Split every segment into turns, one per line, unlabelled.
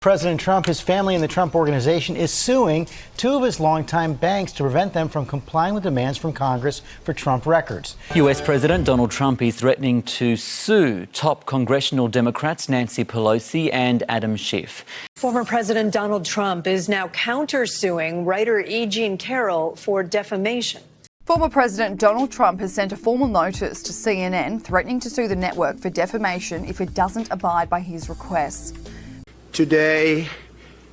President Trump, his family, and the Trump Organization is suing two of his longtime banks to prevent them from complying with demands from Congress for Trump records.
U.S. President Donald Trump is threatening to sue top congressional Democrats Nancy Pelosi and Adam Schiff.
Former President Donald Trump is now countersuing writer E. Jean Carroll for defamation.
Former President Donald Trump has sent a formal notice to CNN threatening to sue the network for defamation if it doesn't abide by his requests.
Today,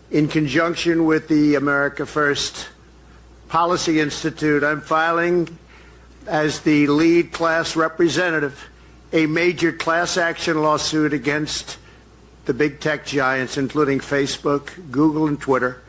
in conjunction with the America First Policy Institute, I'm filing as the lead class representative a major class action lawsuit against the big tech giants, including Facebook, Google, and Twitter.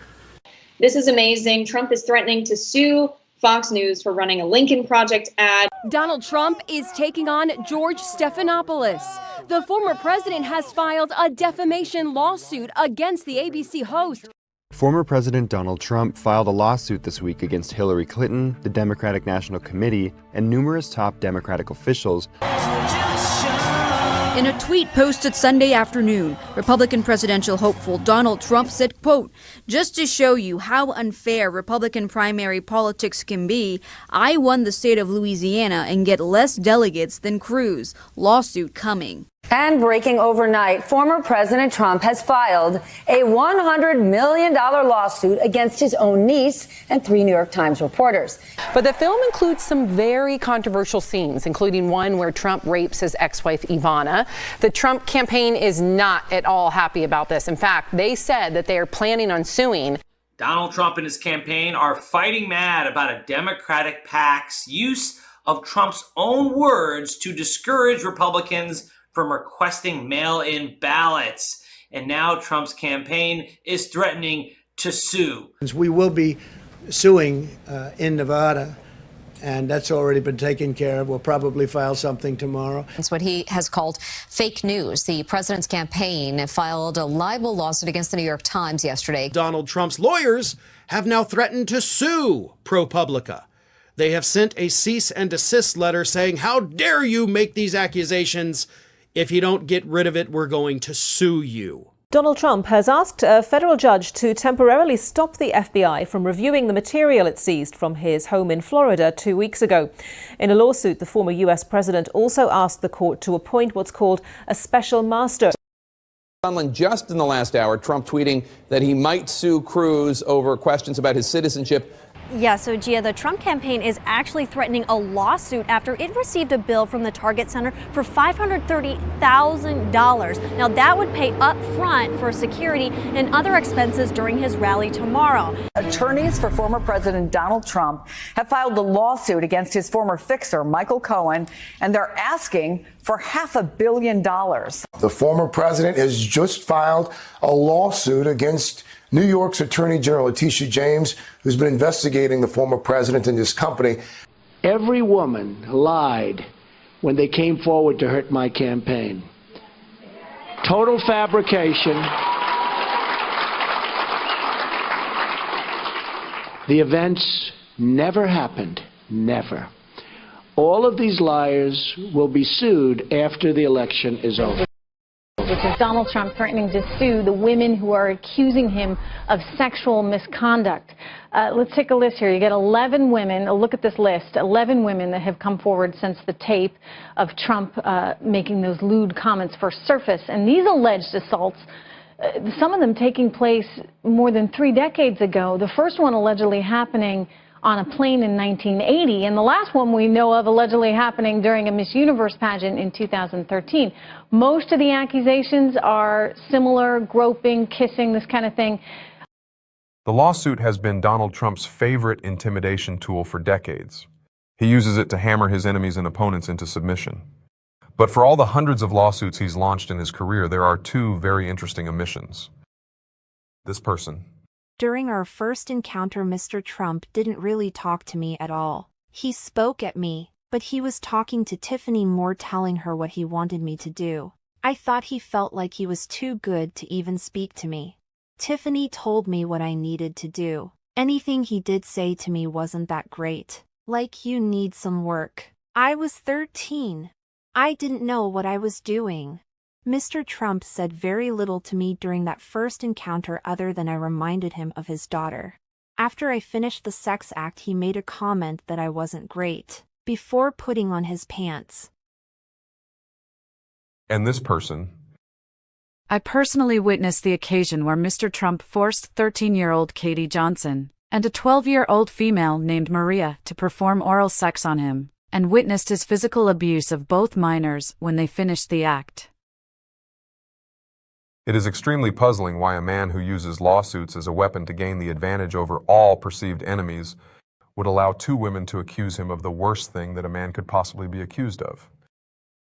This is amazing. Trump is threatening to sue Fox News for running a Lincoln Project ad.
Donald Trump is taking on George Stephanopoulos. The former president has filed a defamation lawsuit against the ABC host.
Former President Donald Trump filed a lawsuit this week against Hillary Clinton, the Democratic National Committee, and numerous top Democratic officials.
In a tweet posted Sunday afternoon, Republican presidential hopeful Donald Trump said, quote, "Just to show you how unfair Republican primary politics can be, I won the state of Louisiana and get less delegates than Cruz. Lawsuit coming."
And breaking overnight, former President Trump has filed a $100 million lawsuit against his own niece and 3 New York Times reporters.
But the film includes some very controversial scenes, including one where Trump rapes his ex-wife Ivana. The Trump campaign is not at all happy about this. In fact, they said that they are planning on suing.
Donald Trump and his campaign are fighting mad about a Democratic PAC's use of Trump's own words to discourage Republicans from requesting mail-in ballots. And now Trump's campaign is threatening to sue.
We will be suing in Nevada, and that's already been taken care of. We'll probably file something tomorrow.
It's what he has called fake news. The president's campaign filed a libel lawsuit against the New York Times yesterday.
Donald Trump's lawyers have now threatened to sue ProPublica. They have sent a cease and desist letter saying, "How dare you make these accusations? If you don't get rid of it, we're going to sue you."
Donald Trump has asked a federal judge to temporarily stop the FBI from reviewing the material it seized from his home in Florida 2 weeks ago. In a lawsuit, the former U.S. president also asked the court to appoint what's called a special master.
Just in the last hour, Trump tweeting that he might sue Cruz over questions about his citizenship.
Yeah, so Gia, the Trump campaign is actually threatening a lawsuit after it received a bill from the Target Center for $530,000. Now, that would pay up front for security and other expenses during his rally tomorrow.
Attorneys for former President Donald Trump have filed a lawsuit against his former fixer, Michael Cohen, and they're asking for $500 million.
The former president has just filed a lawsuit against New York's Attorney General Letitia James, who's been investigating the former president and his company.
Every woman lied when they came forward to hurt my campaign. Total fabrication. The events never happened. Never. All of these liars will be sued after the election is over.
Which is Donald Trump threatening to sue the women who are accusing him of sexual misconduct. Let's take a list here. You get 11 women. Look at this list. 11 women that have come forward since the tape of Trump making those lewd comments first surfaced. And these alleged assaults, some of them taking place more than 3 decades ago. The first one allegedly happening on a plane in 1980, and the last one we know of allegedly happening during a Miss Universe pageant in 2013. Most of the accusations are similar: groping, kissing, this kind of thing.
The lawsuit has been Donald Trump's favorite intimidation tool for decades. He uses it to hammer his enemies and opponents into submission. But for all the hundreds of lawsuits he's launched in his career, there are 2 very interesting omissions. This person.
During our first encounter, Mr. Trump didn't really talk to me at all. He spoke at me, but he was talking to Tiffany Moore, telling her what he wanted me to do. I thought he felt like he was too good to even speak to me. Tiffany told me what I needed to do. Anything he did say to me wasn't that great. Like, you need some work. I was 13. I didn't know what I was doing. Mr. Trump said very little to me during that first encounter other than I reminded him of his daughter. After I finished the sex act, he made a comment that I wasn't great, before putting on his pants.
And this person,
I personally witnessed the occasion where Mr. Trump forced 13-year-old Katie Johnson and a 12-year-old female named Maria to perform oral sex on him, and witnessed his physical abuse of both minors when they finished the act.
it is extremely puzzling why a man who uses lawsuits as a weapon to gain the advantage over all perceived enemies would allow two women to accuse him of the worst thing that a man could possibly be accused of: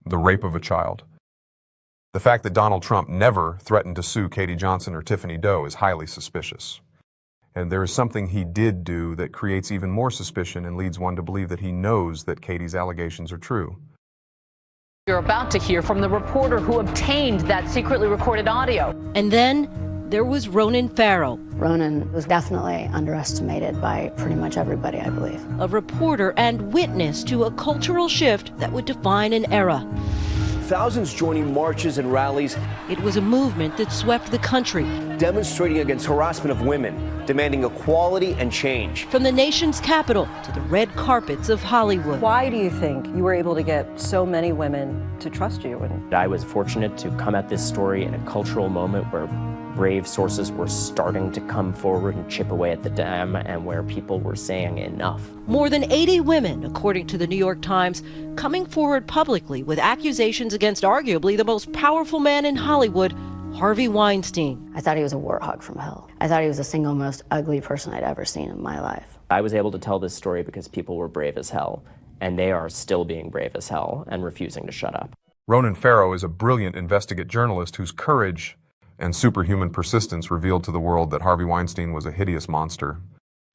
the rape of a child. The fact that Donald Trump never threatened to sue Katie Johnson or Tiffany Doe is highly suspicious. And there is something he did do that creates even more suspicion and leads one to believe that he knows that Katie's allegations are true.
You're about to hear from the reporter who obtained that secretly recorded audio.
And then there was Ronan Farrow.
Ronan was definitely underestimated by pretty much everybody, I believe.
A reporter and witness to a cultural shift that would define an era.
Thousands joining marches and rallies.
It was a movement that swept the country,
demonstrating against harassment of women, demanding equality and change.
from the nation's capital to the red carpets of Hollywood.
Why do you think you were able to get so many women to trust you? And
I was fortunate to come at this story in a cultural moment where brave sources were starting to come forward and chip away at the dam, and where people were saying enough.
More than 80 women, according to the New York Times, coming forward publicly with accusations against arguably the most powerful man in Hollywood, Harvey Weinstein.
I thought he was a warthog from hell. I thought he was the single most ugly person I'd ever seen in my life.
I was able to tell this story because people were brave as hell, and they are still being brave as hell and refusing to shut up.
Ronan Farrow is a brilliant investigative journalist whose courage and superhuman persistence revealed to the world that Harvey Weinstein was a hideous monster.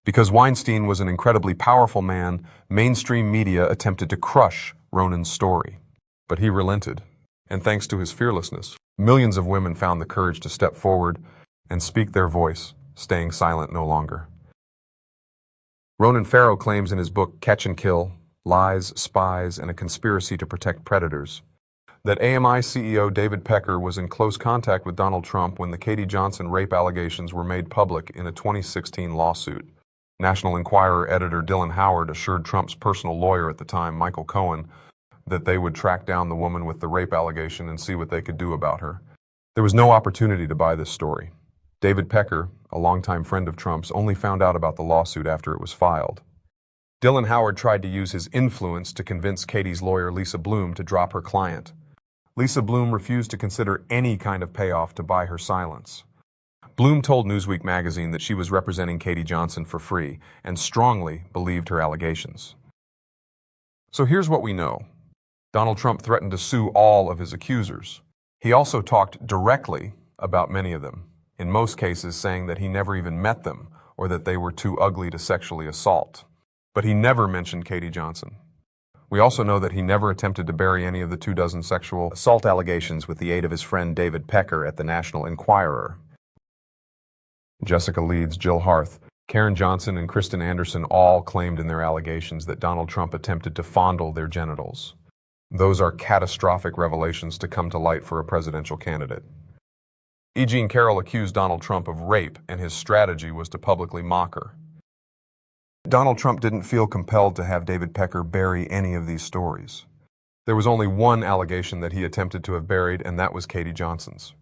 Because Weinstein was an incredibly powerful man, mainstream media attempted to crush Ronan's story. But he relented, and thanks to his fearlessness, millions of women found the courage to step forward and speak their voice, staying silent no longer. Ronan Farrow claims in his book Catch and Kill: Lies, Spies, and a Conspiracy to Protect Predators that AMI CEO David Pecker was in close contact with Donald Trump when the Katie Johnson rape allegations were made public in a 2016 lawsuit. National Enquirer editor Dylan Howard assured Trump's personal lawyer at the time, Michael Cohen, that they would track down the woman with the rape allegation and see what they could do about her. There was no opportunity to buy this story. David Pecker, a longtime friend of Trump's, only found out about the lawsuit after it was filed. Dylan Howard tried to use his influence to convince Katie's lawyer, Lisa Bloom, to drop her client. Lisa Bloom refused to consider any kind of payoff to buy her silence. Bloom told Newsweek magazine that she was representing Katie Johnson for free and strongly believed her allegations. So here's what we know. Donald Trump threatened to sue all of his accusers. He also talked directly about many of them, in most cases saying that he never even met them or that they were too ugly to sexually assault. But he never mentioned Katie Johnson. We also know that he never attempted to bury any of the 24 sexual assault allegations with the aid of his friend David Pecker at the National Enquirer. Jessica Leeds, Jill Harth, Karen Johnson, and Kristen Anderson all claimed in their allegations that Donald Trump attempted to fondle their genitals. Those are catastrophic revelations to come to light for a presidential candidate. E. Jean Carroll accused Donald Trump of rape, and his strategy was to publicly mock her. Donald Trump didn't feel compelled to have David Pecker bury any of these stories. There was only one allegation that he attempted to have buried, and that was Katie Johnson's.